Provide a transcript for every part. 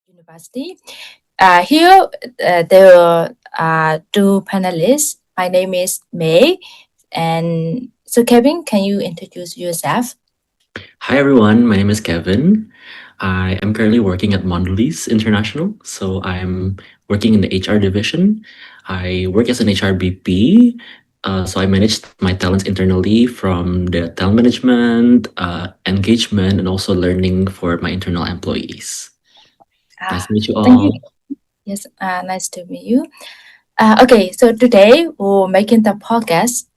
University. Here, there are two panelists. My name is May, and so Kevin, can you introduce yourself? Hi everyone, my name is Kevin. I am currently working at Mondelez International. So I'm working in the HR division. I work as an HR BP. So I manage my talents internally from the talent management, engagement, and also learning for my internal employees. Nice Ah, to meet you thank you. all. Yes, nice to meet you. Okay, so today we're making the podcast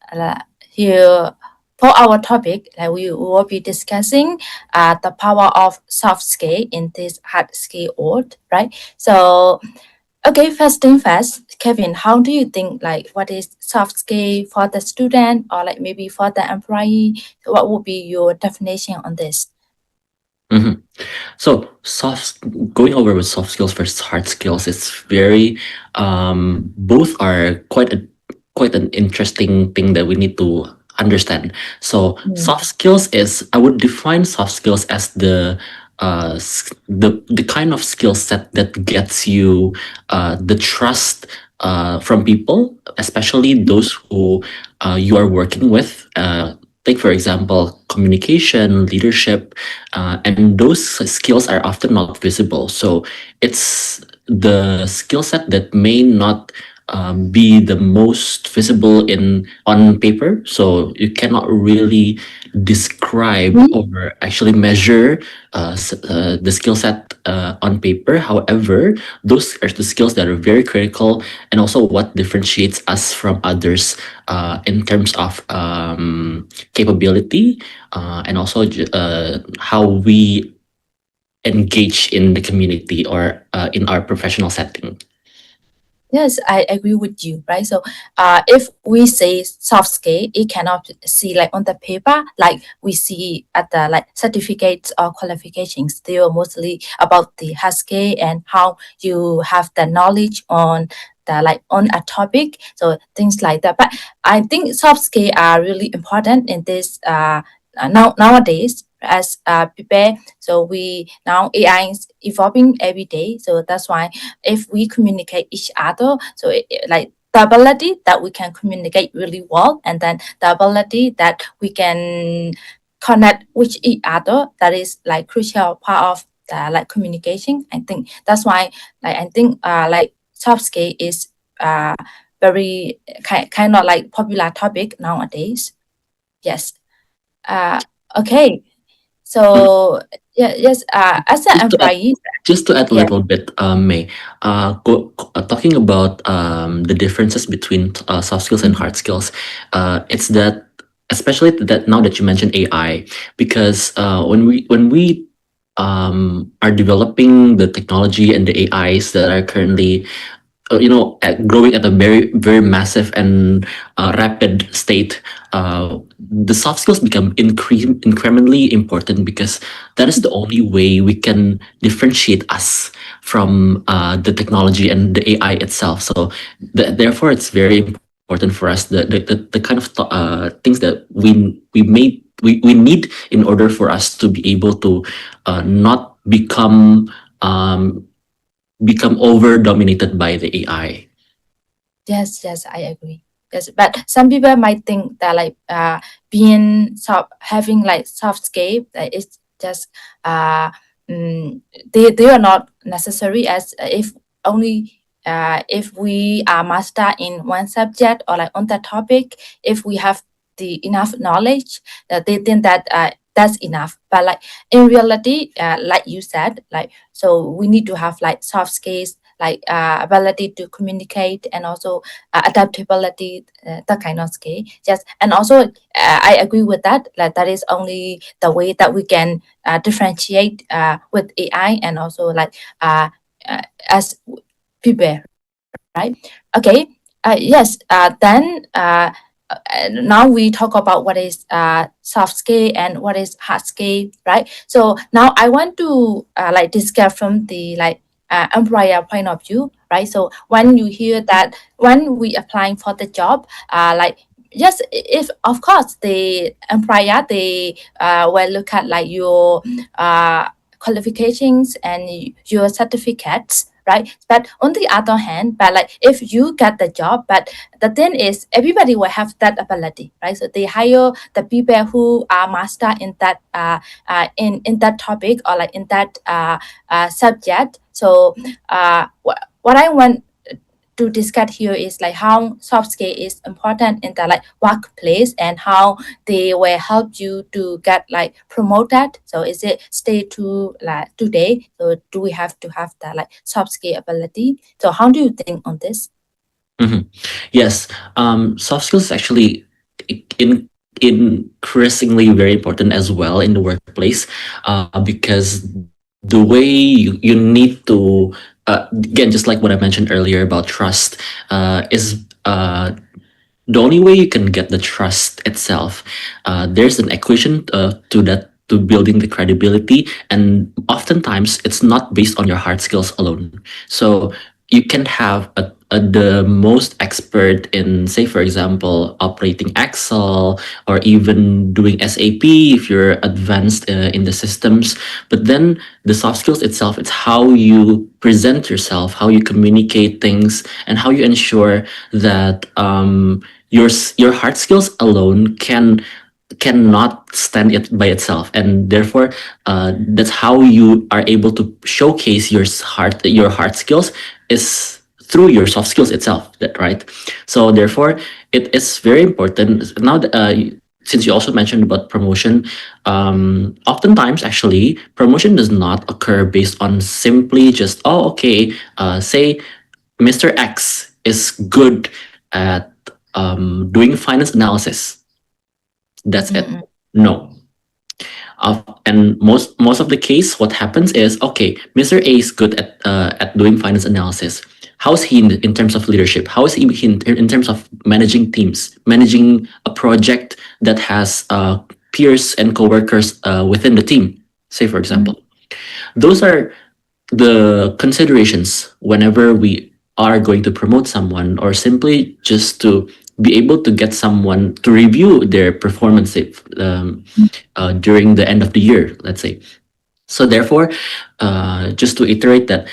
here for our topic. Like we will be discussing the power of soft skill in this hard skill world, right? So okay, first thing first, Kevin, how do you think like what is soft skill for the student or like maybe for the employee? What would be your definition on this? Mhm. So going over with soft skills versus hard skills, it's very both are quite an interesting thing that we need to understand. So Mm. soft skills is I would define soft skills as the kind of skill set that gets you the trust from people, especially those who you are working with. Take for example communication, leadership, and those skills are often not visible. So it's the skill set that may not be the most visible in on paper. So you cannot really describe Mhm. or actually measure the skill set on paper. However, those are the skills that are very critical and also what differentiates us from others in terms of capability and also how we engage in the community or in our professional setting. Yes, I agree with you, right? So, if we say soft skill, it cannot see like on the paper, like we see at the like certificates or qualifications. They are mostly about the hard skill and how you have the knowledge on the like on a topic. So things like that. But I think soft skill are really important in this nowadays as prepare. So we now AI is evolving every day. So that's why if we communicate each other so like the ability that we can communicate really well and then the ability that we can connect with each other, that is like crucial part of the like communication. I think that's why like I think like soft skill is uh very kind of like popular topic nowadays. Yes. uh okay, so yeah, yes, as an Just to add, employee. just to add a Yeah. little bit, May, talking about the differences between soft skills and hard skills, it's that especially that now that you mentioned AI, because when we are developing the technology and the AIs that are currently growing at a very massive and rapid state, the soft skills become incrementally important because that is the only way we can differentiate us from the technology and the AI itself. So therefore, it's very important for us the kind of things that we need in order for us to be able to not become over dominated by the AI. Yes, yes, I agree. Yes, but some people might think that like being soft, having like soft skill, it's just uh they are not necessary as if only if we are master in one subject or like on that topic, if we have the enough knowledge, they think that that's enough. But like in reality, like you said, like so we need to have like soft skills like ability to communicate and also adaptability, that kind of skill. Yes, and also I agree with that. Like that is only the way that we can differentiate with AI and also like uh, as people, right? Okay. Yes. Then. Now we talk about what is soft skill and what is hard skill, right? So now I want to like discuss from the like employer point of view, right? So when you hear that when we applying for the job, like yes, if of course the employer they will look at like your uh qualifications and your certificates, right? But on the other hand, but like if you get the job, but the thing is everybody will have that ability, right? So they hire the people who are master in that in that topic or like in that subject. So what I want to discuss here is like how soft skill is important in the like workplace and how they will help you to get like promoted. So is it stay to like today? So do we have to have that like soft skill ability? So how do you think on this? Mhm. Yes, soft skills is actually in increasingly very important as well in the workplace, because the way you need to, again, just like what I mentioned earlier about trust, is the only way you can get the trust itself. There's an equation to that, to building the credibility, and oftentimes it's not based on your hard skills alone. So you can have the most expert in, say, for example, operating Excel or even doing SAP if you're advanced in the systems. But then the soft skills itself, it's how you present yourself, how you communicate things, and how you ensure that your hard skills alone cannot stand it by itself, and therefore that's how you are able to showcase your hard skills is through your soft skills itself, that right. So therefore it is very important now that, since you also mentioned about promotion, oftentimes actually promotion does not occur based on simply just, oh, okay, say Mr. X is good at doing finance analysis. That's it. Mm-mm. No. And most of the case, what happens is, okay, Mr. A is good at doing finance analysis. How's he in terms of leadership? How is he in terms of managing teams, managing a project that has peers and coworkers within the team? Say, for example, those are the considerations whenever we are going to promote someone, or simply just to be able to get someone to review their performance during the end of the year, let's say. So therefore, just to iterate that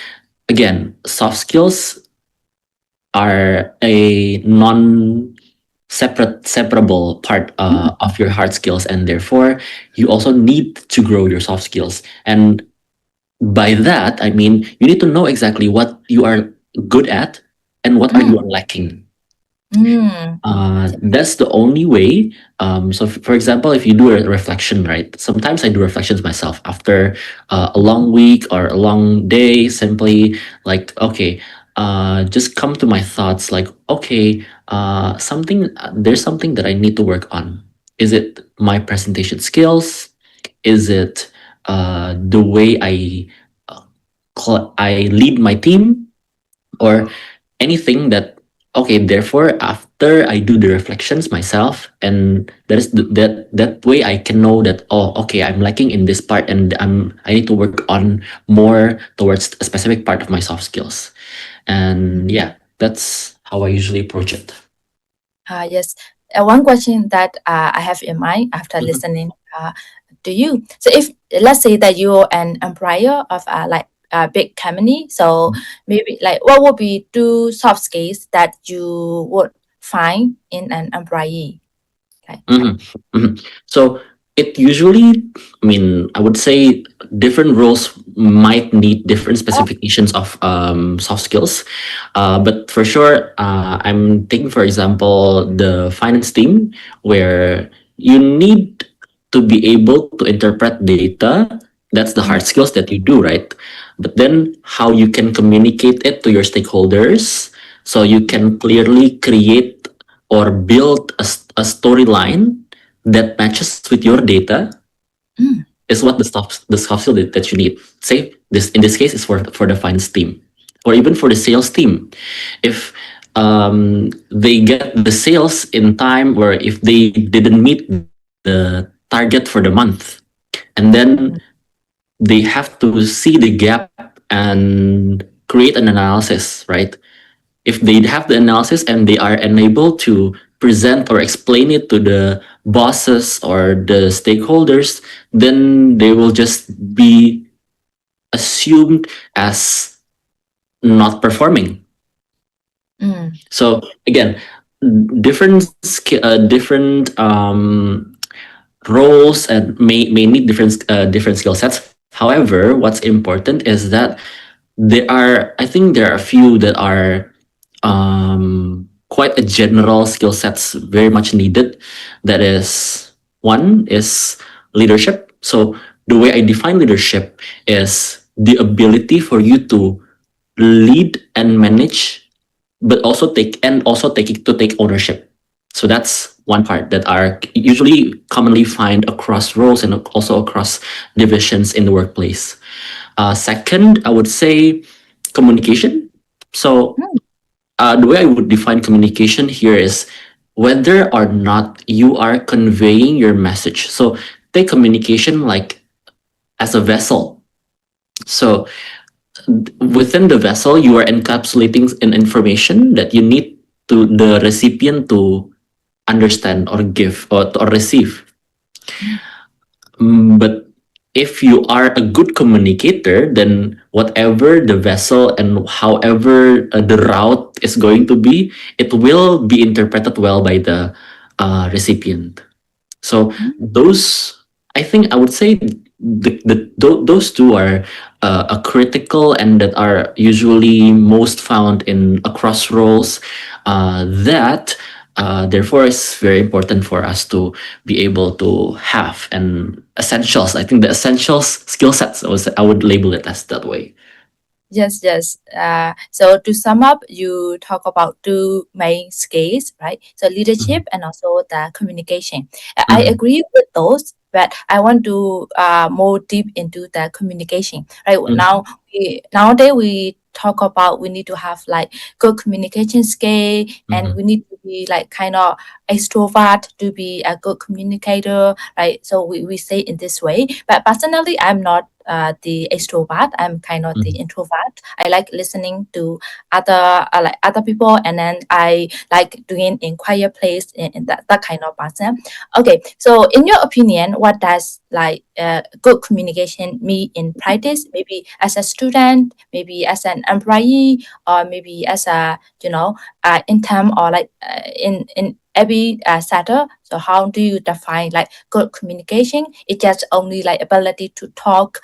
again, soft skills are a non separable part of your hard skills, and therefore you also need to grow your soft skills. And by that, I mean you need to know exactly what you are good at and what are you lacking. Mm. That's the only way. So, for example, if you do a reflection, right? Sometimes I do reflections myself after a long week or a long day. Simply like, okay, just come to my thoughts. Like, okay, there's something that I need to work on. Is it my presentation skills? Is it the way I lead my team, or anything that, okay, therefore after I do the reflections myself, and that way I can know that, oh, okay, I'm lacking in this part, and I need to work on more towards a specific part of my soft skills. And yeah, that's how I usually approach it. Yes. One question that I have in mind after Mhm. listening to you. So if let's say that you're an employer of like a big company, so maybe like what would be two soft skills that you would find in an employee? Like, Mhm, mhm. So it usually, I mean, I would say different roles might need different oh, specifications of soft skills. But for sure, I'm taking, for example, the finance team, where you need to be able to interpret data. That's the hard mm, skills that you do, right? But then how you can communicate it to your stakeholders, so you can clearly create or build a storyline that matches with your data, mm, is what the soft skill that you need. Say this, in this case, is for the finance team, or even for the sales team. If they get the sales in time, or if they didn't meet the target for the month, and then they have to see the gap and create an analysis, right? If they have the analysis and they are unable to present or explain it to the bosses or the stakeholders, then they will just be assumed as not performing. So again, different roles and may need different skill sets. However, what's important is that I think there are a few that are quite a general skill sets very much needed. That is, one is leadership. So the way I define leadership is the ability for you to lead and manage, but also take ownership. So that's one part that are usually commonly find across roles and also across divisions in the workplace. Second, I would say communication. So the way I would define communication here is whether or not you are conveying your message. So take communication like as a vessel. So within the vessel, you are encapsulating an information that you need to the recipient to understand or give or receive. But if you are a good communicator, then whatever the vessel and however the route is going to be, it will be interpreted well by the recipient. So those, I think I would say those two are a critical and that are usually most found in across roles that therefore is very important for us to be able to have and essentials. I think the essentials skill sets, I would label it as that way. Yes, yes. So to sum up, you talk about two main skills, right? So leadership and also the communication. I agree with those, but I want to more deep into the communication. Right now, nowadays we talk about we need to have like good communication skill, and we need to be like kind of extrovert to be a good communicator, right? So we say in this way. But personally, I'm not the extrovert. I'm kind of the introvert. I like listening to other people, and then I like doing in quiet place in that kind of person. Okay, so in your opinion, what does like good communication mean in practice? Maybe as a student, maybe as an employee, or maybe as a in term or like in every sector. So how do you define like good communication? It's just only like ability to talk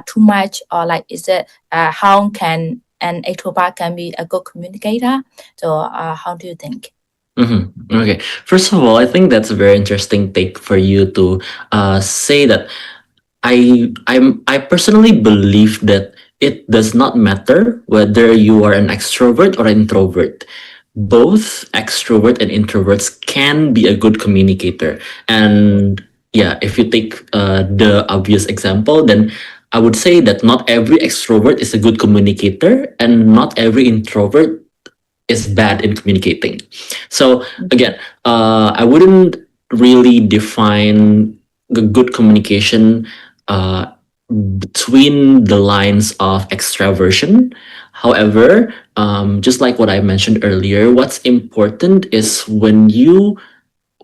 too much, or like is it how can an introvert can be a good communicator? So how do you think? Okay. First of all, I think that's a very interesting take for you to say that I personally believe that it does not matter whether you are an extrovert or introvert. Both extrovert and introverts can be a good communicator. And yeah, if you take the obvious example, then I would say that not every extrovert is a good communicator, and not every introvert is bad in communicating. So again, I wouldn't really define the good communication between the lines of extraversion. However, just like what I mentioned earlier, what's important is when you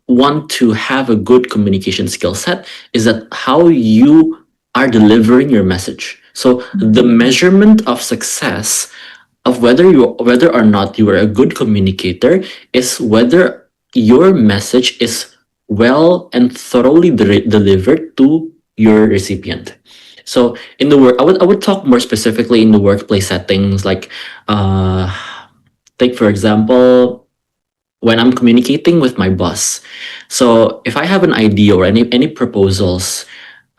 want to have a good communication skill set is that how you are delivering your message. So the measurement of success of whether or not you are a good communicator is whether your message is well and thoroughly delivered to your recipient. So in the work, I would talk more specifically in the workplace settings, like take for example when I'm communicating with my boss. So if I have an idea or any proposals,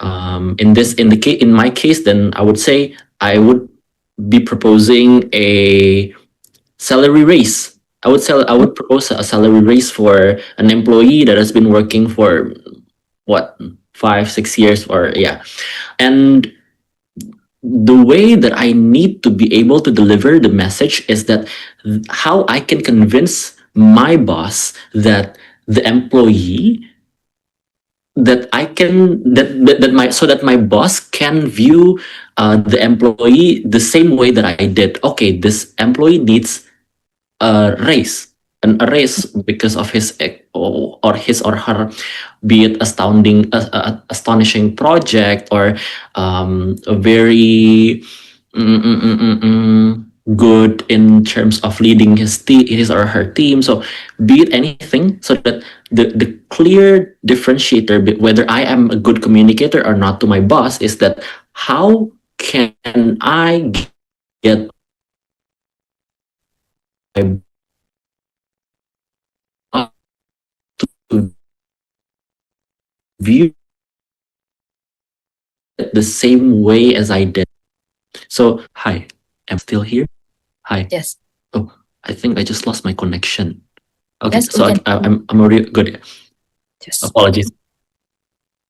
in my case, then I would say I would be proposing a salary raise. I would propose a salary raise for an employee that has been working for what 5 6 years or yeah, and the way that I need to be able to deliver the message is that how I can convince my boss that the employee that I can that my so that my boss can view the employee the same way that I did. Okay, this employee needs a raise, a raise because of his or his or her, be it astonishing project or a very mm, mm, mm, mm, good in terms of leading his or her team. So be it anything, so that the clear differentiator whether I am a good communicator or not to my boss is that how can I get my boss to view it the same way as I did. So hi, am I still here? Hi. Yes. Oh, I think I just lost my connection. Okay, Yes, we so can. I'm already good. Yes. Apologies.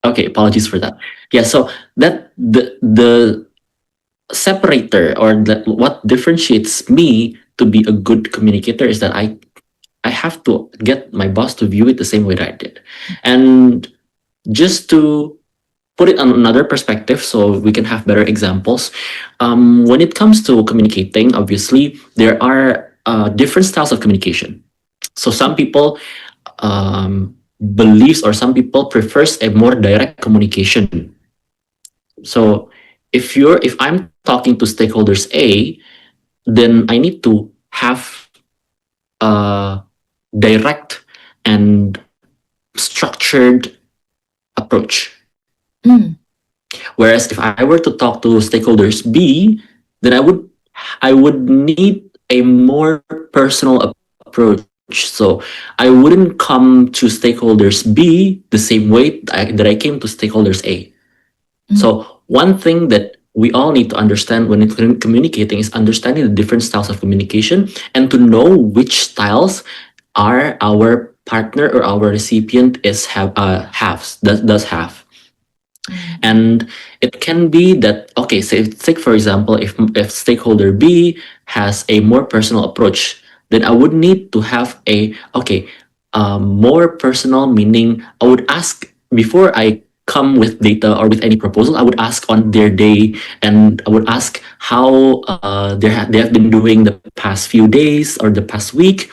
Okay, apologies for that. Yeah, so that the separator or what differentiates me to be a good communicator is that I have to get my boss to view it the same way that I did, and just to put it on another perspective so we can have better examples. When it comes to communicating, obviously there are different styles of communication. So some people believes or some people prefers a more direct communication. So if I'm talking to stakeholders A, then I need to have a direct and structured approach. Mm. Whereas if I were to talk to stakeholders B, then I would need a more personal approach. So I wouldn't come to stakeholders B the same way that I came to stakeholders A. Mm. So one thing that we all need to understand when communicating is understanding the different styles of communication and to know which styles are our partner or our recipient is does have. And it can be that okay, say take for example, if stakeholder B has a more personal approach, then I would need to have a okay, more personal, meaning I would ask before I come with data or with any proposal. I would ask on their day, and I would ask how they have been doing the past few days or the past week,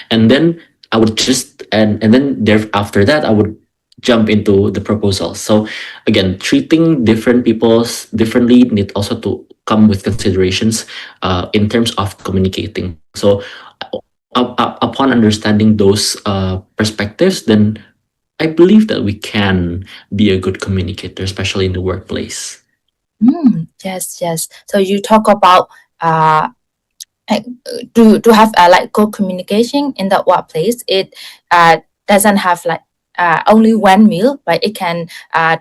and then I would just and then there after that I would jump into the proposal. So again, treating different peoples differently need also to come with considerations in terms of communicating. So upon understanding those perspectives, then I believe that we can be a good communicator, especially in the workplace. Yes, yes. So you talk about uh like, to have like good communication in the workplace. It doesn't have like only one meal, but it can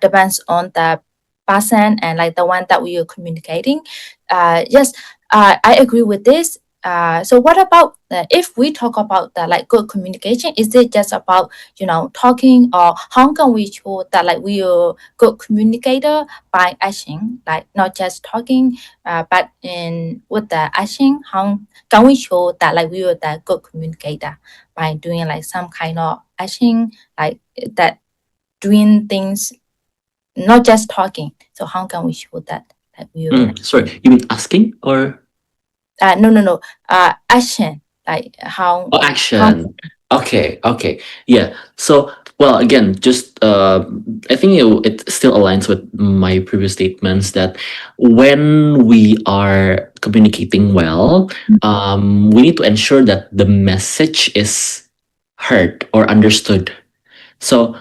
depends on the person and like the one that we are communicating. Yes, I agree with this. So what about if we talk about the like good communication? Is it just about talking, or how can we show that like we are good communicator by action, like not just talking, but in with the action? How can we show that like we are the good communicator by doing like some kind of action, like that doing things, not just talking? So how can we show that we are Sorry, you mean asking or no action, like oh, how action? Okay, okay, yeah. So, well, again, just I think it still aligns with my previous statements that when we are communicating well, we need to ensure that the message is heard or understood. So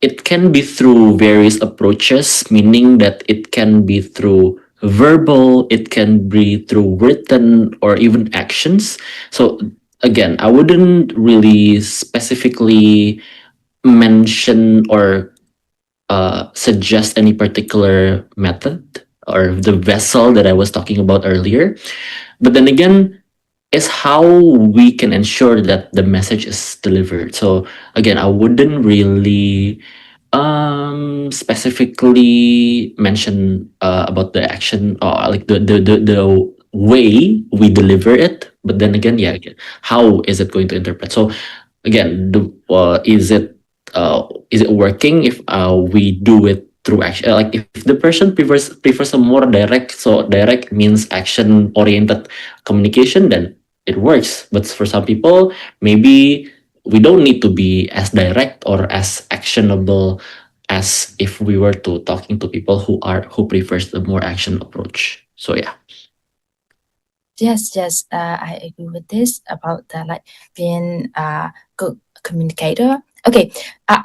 it can be through various approaches, meaning that it can be through verbal, it can be through written, or even actions. So, again, I wouldn't really specifically mention or suggest any particular method or the vessel that I was talking about earlier. But then again, is how we can ensure that the message is delivered. So again, I wouldn't really specifically mention about the action or like the way we deliver it, but then again, how is it going to interpret? So again, is it working if we do it through action? Like if the person prefers a more direct, so direct means action oriented communication, then it works. But for some people, maybe we don't need to be as direct or as actionable as if we were to talking to people who prefers the more action approach. So yeah. Yes, I agree with this about the like being a good communicator. Okay,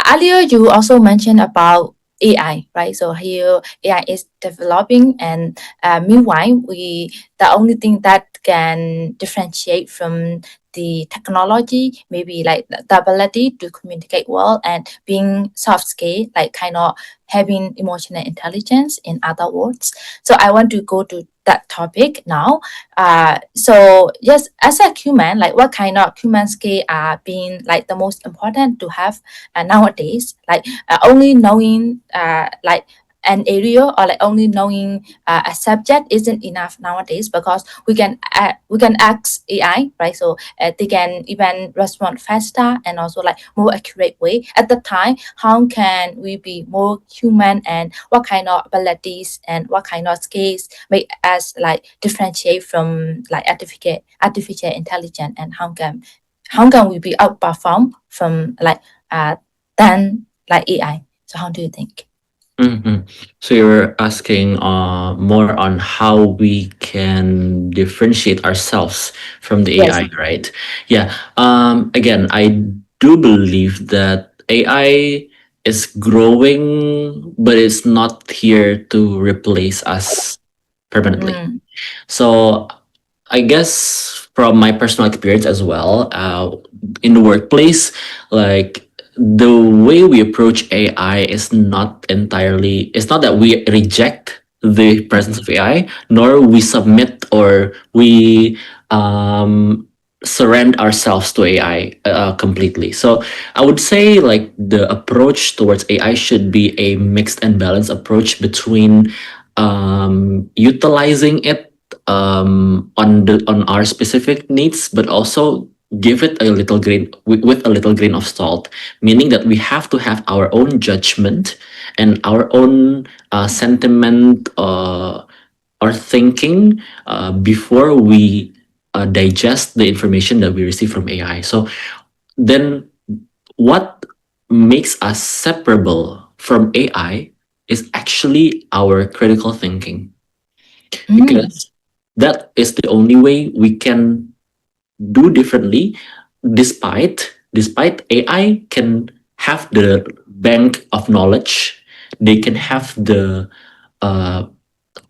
earlier you also mentioned about AI, right? So here AI is developing, and meanwhile, the only thing that can differentiate from the technology, maybe like the ability to communicate well and being soft skill, like kind of having emotional intelligence, in other words. So I want to go to that topic now. So yes, as a human, like what kind of human skill are being like the most important to have nowadays? Like only knowing like an area, or like only knowing a subject isn't enough nowadays, because we can ask AI, right? So they can even respond faster and also like more accurate way. At the time, how can we be more human, and what kind of abilities and what kind of skills make us like differentiate from like artificial intelligence, and how can we be outperformed from like than like AI? So how do you think? hmm So you're asking more on how we can differentiate ourselves from the Yes. AI, right? Yeah. Again, I do believe that AI is growing, but it's not here to replace us permanently. Mm, So I guess from my personal experience as well, in the workplace, like the way we approach AI is not entirely, it's not that we reject the presence of AI, nor we submit or we um, surrender ourselves to AI completely. So I would say like the approach towards AI should be a mixed and balanced approach between utilizing it on our specific needs, but also give it a little grain with a little grain of salt, meaning that we have to have our own judgment and our own sentiment or thinking before we digest the information that we receive from AI. So then, what makes us separable from AI is actually our critical thinking, mm, because that is the only way we can do differently. Despite AI can have the bank of knowledge, they can have the uh,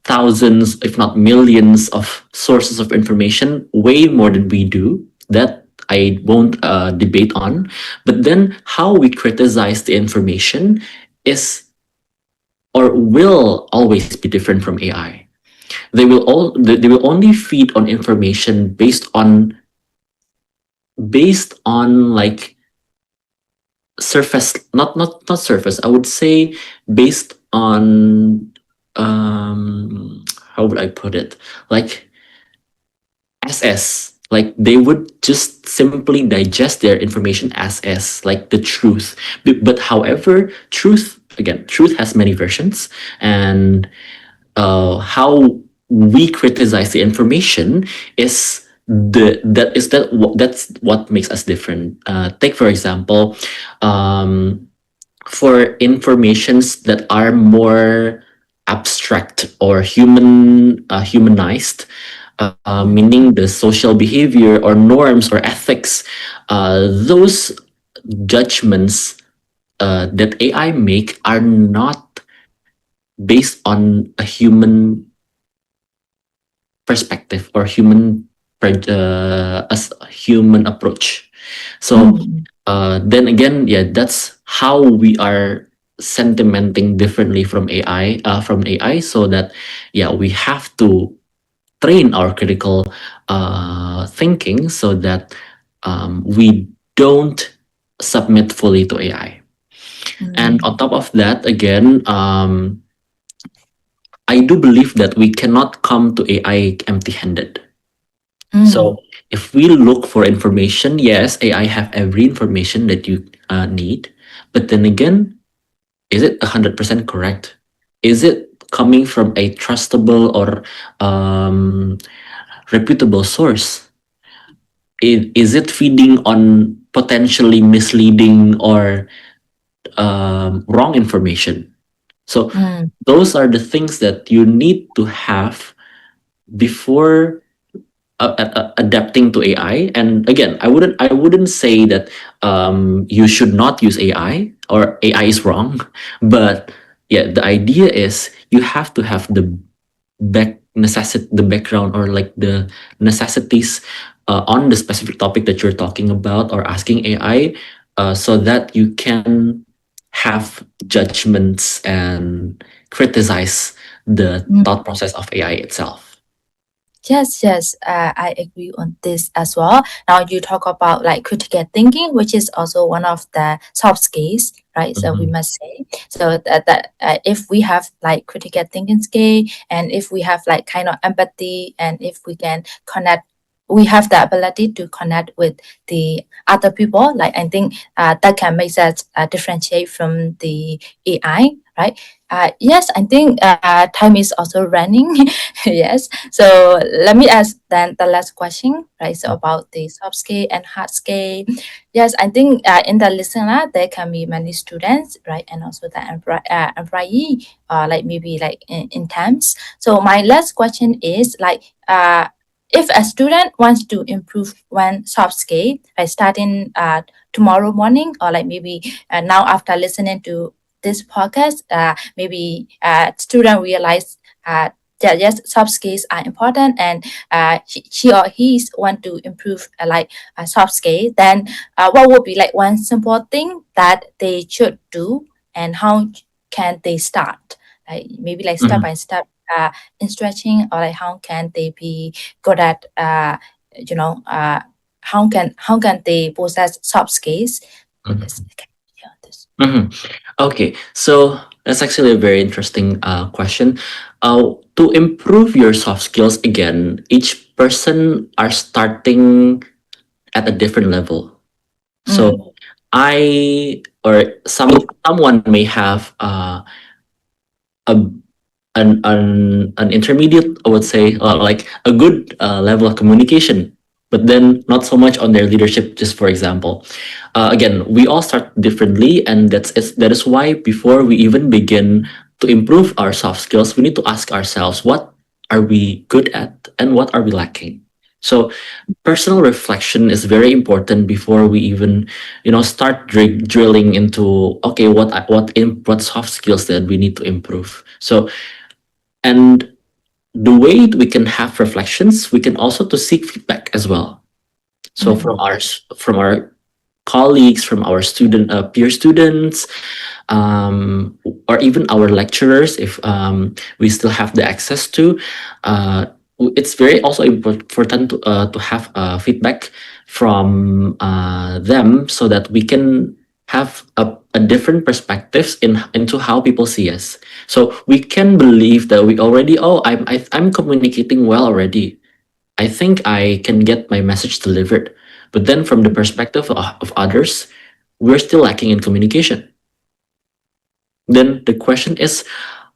thousands if not millions of sources of information, way more than we do. That I won't debate on. But then how we criticize the information is or will always be different from AI. They will only feed on information based on like surface, not surface, I would say, based on how would I put it, like SS. Like they would just simply digest their information as like the truth. But however, truth has many versions, and how we criticize the information is that's what makes us different. Take for example, um, for informations that are more abstract or humanized, mm, meaning the social behavior or norms or ethics, those judgments that AI make are not based on a human perspective or as a human approach. So mm, then again, yeah, that's how we are sentimenting differently from AI, so that yeah, we have to train our critical thinking so that we don't submit fully to AI. And mm, on top of that, again, I do believe that we cannot come to AI empty-handed. mm, So if we look for information, yes, AI have every information that you need, but then again, is it 100% correct? Is it coming from a trustable or um, reputable source? Is it feeding on potentially misleading or wrong information. So Mm. those are the things that you need to have before adapting to AI. And again, I wouldn't say that you should not use AI or AI is wrong, but yeah, the idea is you have to have the background or like the necessities on the specific topic that you're talking about or asking AI, so that you can have judgments and criticize the Mm. thought process of AI itself. Yes, yes, I agree on this as well. Now you talk about like critical thinking, which is also one of the soft skills, right? So we Mhm. must say so that if we have like critical thinking skill, and if we have like kind of empathy, and if we can connect, we have the ability to connect with the other people. Like I think that can make us differentiate from the AI, right? Yes, I think time is also running. Yes. So let me ask then the last question, right? So about the soft skill and hard skill. Yes, I think in the listener there can be many students, right, and also the employee, like maybe like in terms. So my last question is like, if a student wants to improve one soft skill, by starting tomorrow morning, or like maybe now after listening to this podcast, maybe student realize that yes, soft skills are important, and she or he want to improve like a soft skill, then what would be like one simple thing that they should do, and how can they start? Like maybe like step Mhm. by step in stretching, or like how can they be good at you know uh, how can they possess soft skills? Yes, Mhm. okay. Yeah, this. Mhm. Okay, so that's actually a very interesting question. To improve your soft skills, again, each person are starting at a different level. Mm. So I or someone may have a an intermediate, I would say, like a good level of communication, but then not so much on their leadership. Just for example, again, we all start differently, and that is why before we even begin to improve our soft skills, we need to ask ourselves what are we good at and what are we lacking. So personal reflection is very important before we even start drilling into, okay, what soft skills that we need to improve. So, and the way we can have reflections, we can also to seek feedback as well. So Mm. from our colleagues, from our peer students, or even our lecturers, if we still have the access to. Uh, it's very also important to have feedback from them, so that we can have a different perspectives into how people see us. So we can believe that we already, I'm communicating well already. I think I can get my message delivered. But then from the perspective of others, we're still lacking in communication. Then the question is,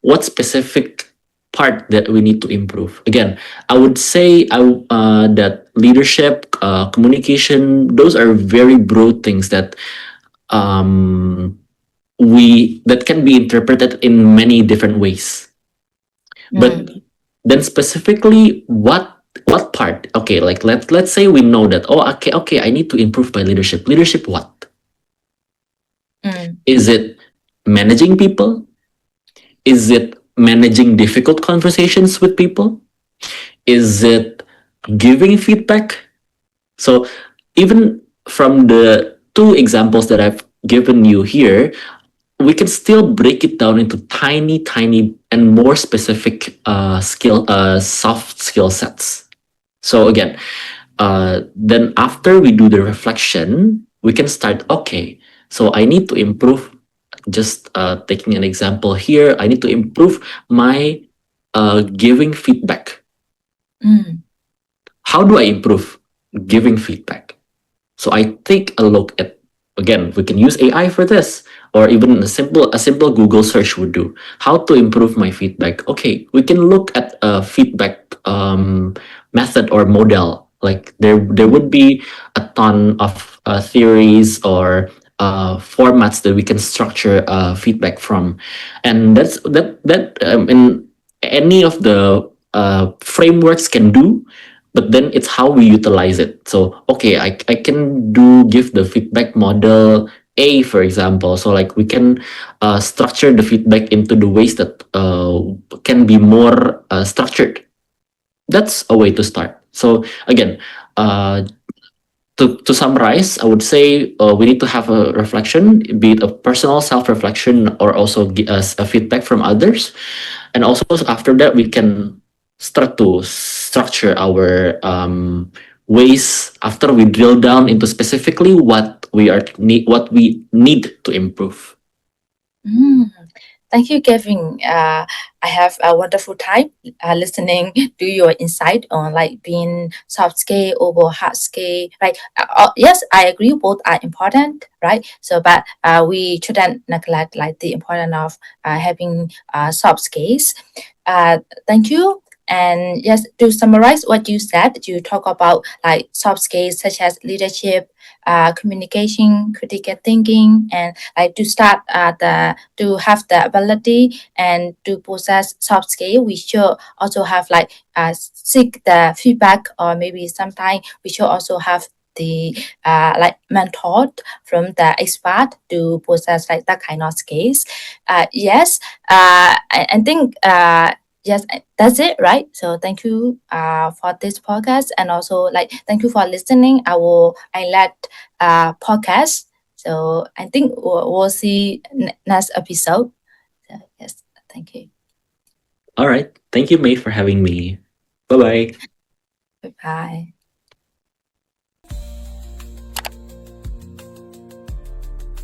what specific part that we need to improve? Again, I would say that leadership, communication, those are very broad things that um, we that can be interpreted in many different ways. But Mm. then specifically, what part? Okay, like let's say we know that, oh, okay, I need to improve my leadership. Leadership what? Mm. Is it managing people? Is it managing difficult conversations with people? Is it giving feedback? So even from the two examples that I've given you here, we can still break it down into tiny, tiny, and more specific soft skill sets. So again, then after we do the reflection, we can start. Okay, so I need to improve. Just taking an example here, I need to improve my giving feedback. Mm. How do I improve giving feedback? So I take a look at, again, we can use AI for this, or even a simple Google search would do. How to improve my feedback? Okay, we can look at a feedback method or model. Like there would be a ton of theories or formats that we can structure feedback from, and that in any of the frameworks can do, but then it's how we utilize it. So okay, I can do give the feedback model A, for example. So like we can structure the feedback into the ways that can be more structured. That's a way to start. So again, uh, to summarize, I would say we need to have a reflection, be it a personal self reflection or also us a feedback from others. And also after that, we can start to structure our ways after we drill down into specifically what we need to improve. Mm. Thank you, Kevin. I have a wonderful time listening to your insight on like being soft skill over hard skill. Right? Yes, I agree. Both are important, right? So, but we shouldn't neglect like the importance of having soft skills. Thank you. And yes, to summarize what you said, you talk about like soft skills such as leadership, communication, critical thinking, and like to start to have the ability and to possess soft skill. We should also have like seek the feedback, or maybe sometimes we should also have the like mentor from the expert to possess like that kind of skills. Yes, I think yes, that's it, right? So thank you for this podcast, and also like thank you for listening. I let podcast. So I think we'll see next episode. So yes, thank you. All right. Thank you, May, for having me. Bye bye. Bye bye.